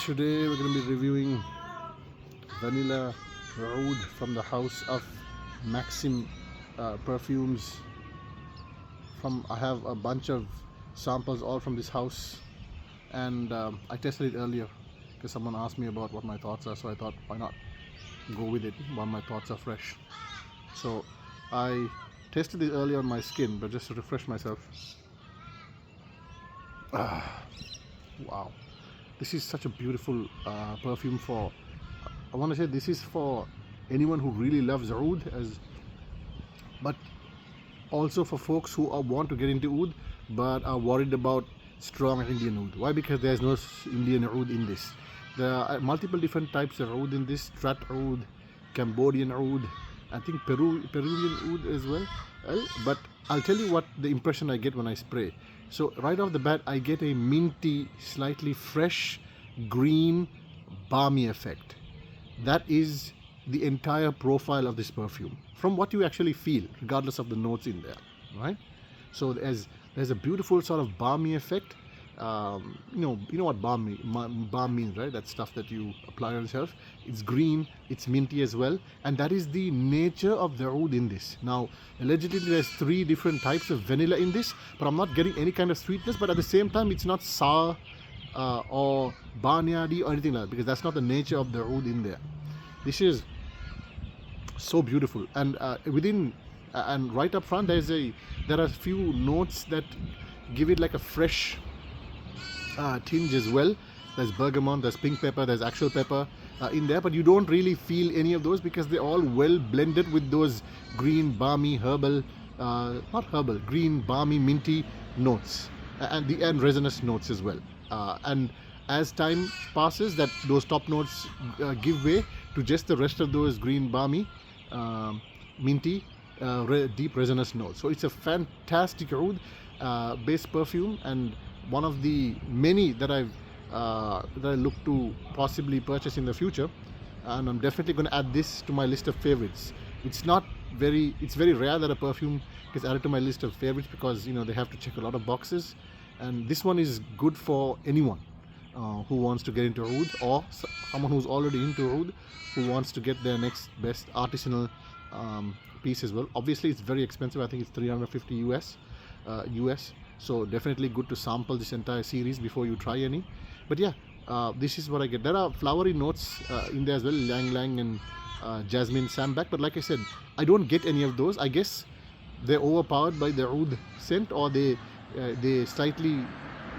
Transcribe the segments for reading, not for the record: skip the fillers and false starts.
Today we're going to be reviewing vanilla oud from the house of Maksim perfumes. I have a bunch of samples all from this house, and I tested it earlier because someone asked me about what my thoughts are, so I thought why not go with it while my thoughts are fresh. So I tested it earlier on my skin, but just to refresh myself. Wow, this is such a beautiful perfume for, I want to say this is for anyone who really loves oud, but also for folks who want to get into oud but are worried about strong Indian oud. Why? Because there's no Indian oud in this. There are multiple different types of oud in this: Strat oud, Cambodian oud, I think Peruvian oud as well. But I'll tell you what the impression I get when I spray. So right off the bat, I get a minty, slightly fresh, green, balmy effect. That is the entire profile of this perfume, from what you actually feel, regardless of the notes in there, right? So there's a beautiful sort of balmy effect. You know what balm means, right? That stuff that you apply on yourself. It's green, it's minty as well, and that is the nature of the oud in this. Now, allegedly there's 3 different types of vanilla in this, but I'm not getting any kind of sweetness. But at the same time, it's not sour or barnyardy or anything like that, because that's not the nature of the oud in there. This is so beautiful, and and right up front there are a few notes that give it like a fresh tinge as well. There's bergamot, there's pink pepper, there's actual pepper in there, but you don't really feel any of those because they're all well blended with those green, balmy, herbal, green, balmy, minty notes, and resinous notes as well. And as time passes, those top notes give way to just the rest of those green, balmy, minty, deep resinous notes. So it's a fantastic oud based perfume, and one of the many that I look to possibly purchase in the future, and I'm definitely going to add this to my list of favorites. It's very rare that a perfume gets added to my list of favorites, because they have to check a lot of boxes, and this one is good for anyone who wants to get into oud, or someone who's already into oud who wants to get their next best artisanal piece as well. Obviously it's very expensive. I think it's 350 US. So definitely good to sample this entire series before you try any. But yeah, this is what I get. There are flowery notes in there as well, Lang Lang and Jasmine Sambac. But like I said, I don't get any of those. I guess they're overpowered by the oud scent, or they slightly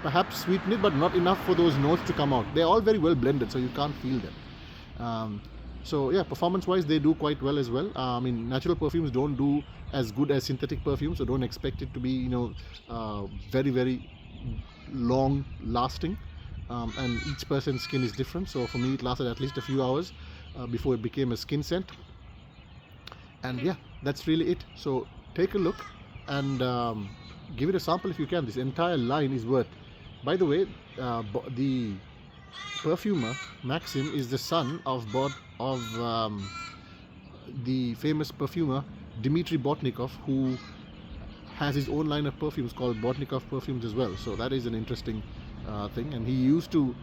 perhaps sweeten it, but not enough for those notes to come out. They're all very well blended, so you can't feel them. So yeah, performance wise they do quite well as well. I mean, natural perfumes don't do as good as synthetic perfumes, so don't expect it to be very, very long lasting, and each person's skin is different. So for me it lasted at least a few hours before it became a skin scent. And yeah, that's really it. So take a look and give it a sample if you can. This entire line is worth. By the way, the perfumer Maksim is the son of the famous perfumer Dmitry Botnikov, who has his own line of perfumes called Botnikov perfumes as well. So that is an interesting thing, and he used to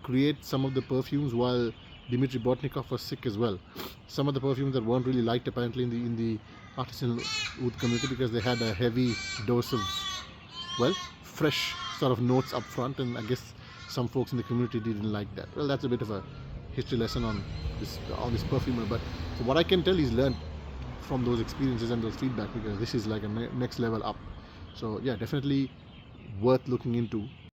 create some of the perfumes while Dmitry Botnikov was sick as well. Some of the perfumes that weren't really liked apparently in the artisanal oud community, because they had a heavy dose of, well, fresh sort of notes up front, and I guess some folks in the community didn't like that. Well, that's a bit of a history lesson on this perfumer, but so what I can tell is learn from those experiences and those feedback, because this is like a next level up. So yeah, definitely worth looking into.